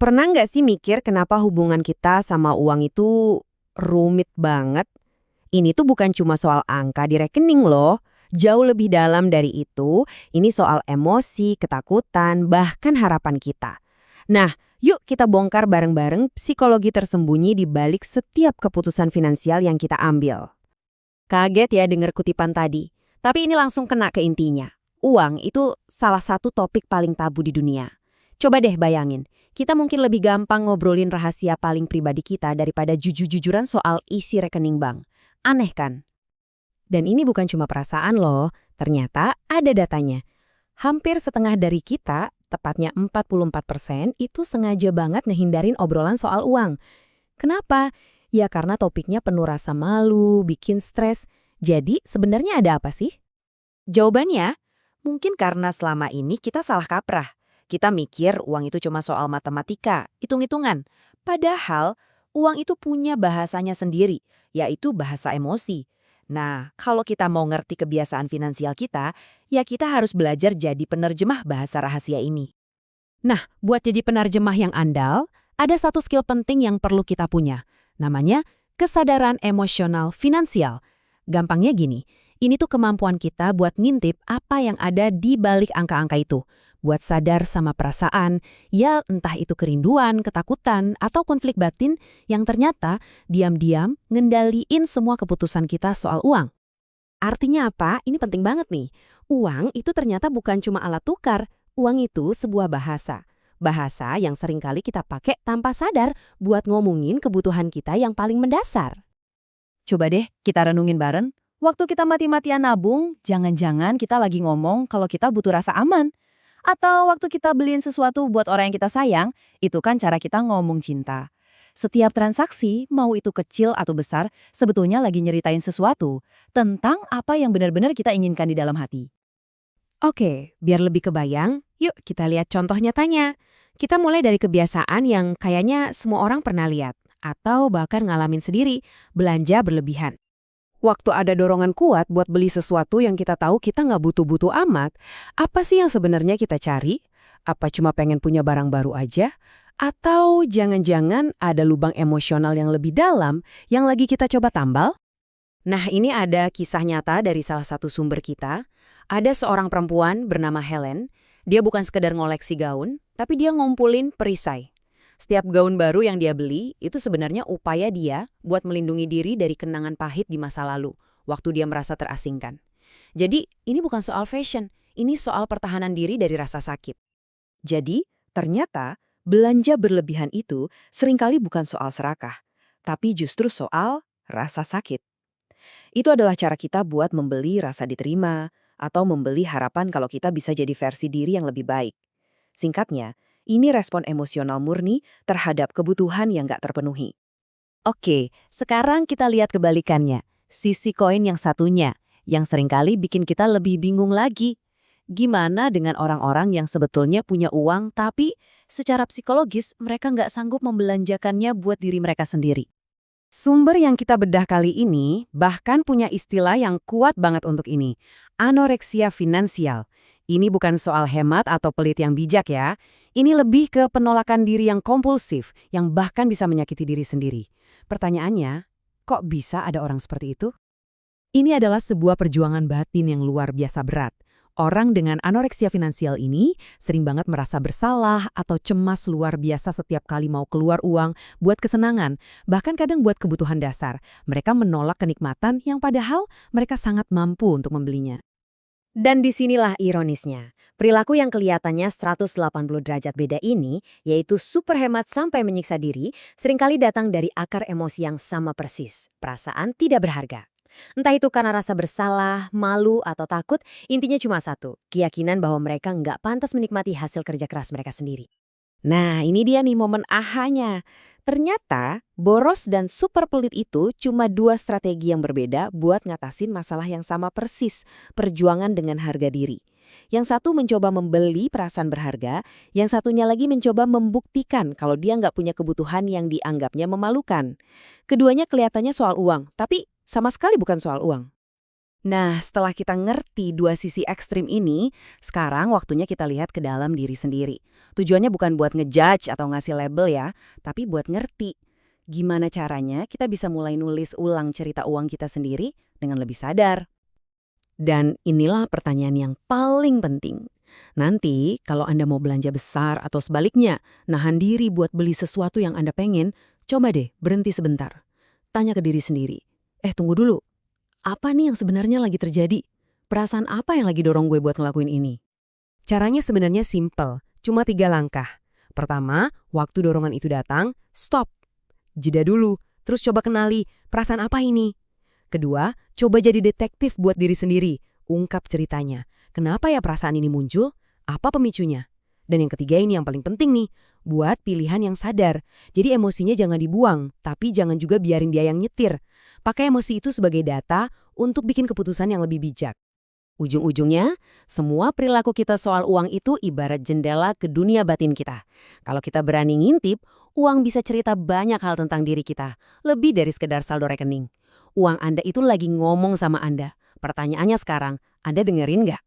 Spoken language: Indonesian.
Pernah nggak sih mikir kenapa hubungan kita sama uang itu rumit banget? Ini tuh bukan cuma soal angka di rekening loh. Jauh lebih dalam dari itu, ini soal emosi, ketakutan, bahkan harapan kita. Nah, yuk kita bongkar bareng-bareng psikologi tersembunyi di balik setiap keputusan finansial yang kita ambil. Kaget ya dengar kutipan tadi, tapi ini langsung kena ke intinya. Uang itu salah satu topik paling tabu di dunia. Coba deh bayangin, kita mungkin lebih gampang ngobrolin rahasia paling pribadi kita daripada jujur-jujuran soal isi rekening bank. Aneh kan? Dan ini bukan cuma perasaan loh, ternyata ada datanya. Hampir setengah dari kita, tepatnya 44%, itu sengaja banget ngehindarin obrolan soal uang. Kenapa? Ya karena topiknya penuh rasa malu, bikin stres. Jadi sebenarnya ada apa sih? Jawabannya, mungkin karena selama ini kita salah kaprah. Kita mikir uang itu cuma soal matematika, hitung-hitungan. Padahal uang itu punya bahasanya sendiri, yaitu bahasa emosi. Nah, kalau kita mau ngerti kebiasaan finansial kita, ya kita harus belajar jadi penerjemah bahasa rahasia ini. Nah, buat jadi penerjemah yang andal, ada satu skill penting yang perlu kita punya. Namanya kesadaran emosional finansial. Gampangnya gini, ini tuh kemampuan kita buat ngintip apa yang ada di balik angka-angka itu. Buat sadar sama perasaan, ya entah itu kerinduan, ketakutan, atau konflik batin yang ternyata diam-diam ngendaliin semua keputusan kita soal uang. Artinya apa? Ini penting banget nih. Uang itu ternyata bukan cuma alat tukar. Uang itu sebuah bahasa. Bahasa yang seringkali kita pakai tanpa sadar buat ngomongin kebutuhan kita yang paling mendasar. Coba deh kita renungin bareng. Waktu kita mati-matian nabung, jangan-jangan kita lagi ngomong kalau kita butuh rasa aman. Atau waktu kita beliin sesuatu buat orang yang kita sayang, itu kan cara kita ngomong cinta. Setiap transaksi, mau itu kecil atau besar, sebetulnya lagi nyeritain sesuatu tentang apa yang benar-benar kita inginkan di dalam hati. Oke, biar lebih kebayang, yuk kita lihat contoh nyatanya. Kita mulai dari kebiasaan yang kayaknya semua orang pernah lihat, atau bahkan ngalamin sendiri, belanja berlebihan. Waktu ada dorongan kuat buat beli sesuatu yang kita tahu kita nggak butuh-butuh amat, apa sih yang sebenarnya kita cari? Apa cuma pengen punya barang baru aja? Atau jangan-jangan ada lubang emosional yang lebih dalam yang lagi kita coba tambal? Nah, ini ada kisah nyata dari salah satu sumber kita. Ada seorang perempuan bernama Helen. Dia bukan sekedar ngoleksi gaun, tapi dia ngumpulin perisai. Setiap gaun baru yang dia beli, itu sebenarnya upaya dia buat melindungi diri dari kenangan pahit di masa lalu, waktu dia merasa terasingkan. Jadi, ini bukan soal fashion, ini soal pertahanan diri dari rasa sakit. Jadi, ternyata belanja berlebihan itu seringkali bukan soal serakah, tapi justru soal rasa sakit. Itu adalah cara kita buat membeli rasa diterima, atau membeli harapan kalau kita bisa jadi versi diri yang lebih baik. Singkatnya, ini respon emosional murni terhadap kebutuhan yang gak terpenuhi. Oke, sekarang kita lihat kebalikannya. Sisi koin yang satunya, yang seringkali bikin kita lebih bingung lagi. Gimana dengan orang-orang yang sebetulnya punya uang, tapi secara psikologis mereka nggak sanggup membelanjakannya buat diri mereka sendiri? Sumber yang kita bedah kali ini bahkan punya istilah yang kuat banget untuk ini, anoreksia finansial. Ini bukan soal hemat atau pelit yang bijak ya, ini lebih ke penolakan diri yang kompulsif, yang bahkan bisa menyakiti diri sendiri. Pertanyaannya, kok bisa ada orang seperti itu? Ini adalah sebuah perjuangan batin yang luar biasa berat. Orang dengan anoreksia finansial ini sering banget merasa bersalah atau cemas luar biasa setiap kali mau keluar uang buat kesenangan, bahkan kadang buat kebutuhan dasar. Mereka menolak kenikmatan yang padahal mereka sangat mampu untuk membelinya. Dan disinilah ironisnya. Perilaku yang kelihatannya 180 derajat beda ini, yaitu super hemat sampai menyiksa diri, seringkali datang dari akar emosi yang sama persis, perasaan tidak berharga. Entah itu karena rasa bersalah, malu, atau takut, intinya cuma satu, keyakinan bahwa mereka nggak pantas menikmati hasil kerja keras mereka sendiri. Nah, ini dia nih momen ahanya. Ternyata, boros dan super pelit itu cuma dua strategi yang berbeda buat ngatasin masalah yang sama persis, perjuangan dengan harga diri. Yang satu mencoba membeli perasaan berharga, yang satunya lagi mencoba membuktikan kalau dia nggak punya kebutuhan yang dianggapnya memalukan. Keduanya kelihatannya soal uang, tapi sama sekali bukan soal uang. Nah, setelah kita ngerti dua sisi ekstrim ini, sekarang waktunya kita lihat ke dalam diri sendiri. Tujuannya bukan buat ngejudge atau ngasih label ya, tapi buat ngerti. Gimana caranya kita bisa mulai nulis ulang cerita uang kita sendiri dengan lebih sadar. Dan inilah pertanyaan yang paling penting. Nanti, kalau Anda mau belanja besar atau sebaliknya, nahan diri buat beli sesuatu yang Anda pengen, coba deh berhenti sebentar. Tanya ke diri sendiri, tunggu dulu, apa nih yang sebenarnya lagi terjadi? Perasaan apa yang lagi dorong gue buat ngelakuin ini? Caranya sebenarnya simple, cuma 3 langkah. Pertama, waktu dorongan itu datang, stop. Jeda dulu, terus coba kenali, perasaan apa ini? Kedua, coba jadi detektif buat diri sendiri. Ungkap ceritanya. Kenapa ya perasaan ini muncul? Apa pemicunya? Dan yang ketiga ini yang paling penting nih, buat pilihan yang sadar. Jadi emosinya jangan dibuang, tapi jangan juga biarin dia yang nyetir. Pakai emosi itu sebagai data untuk bikin keputusan yang lebih bijak. Ujung-ujungnya, semua perilaku kita soal uang itu ibarat jendela ke dunia batin kita. Kalau kita berani ngintip, uang bisa cerita banyak hal tentang diri kita, lebih dari sekedar saldo rekening. Uang Anda itu lagi ngomong sama Anda. Pertanyaannya sekarang, Anda dengerin nggak?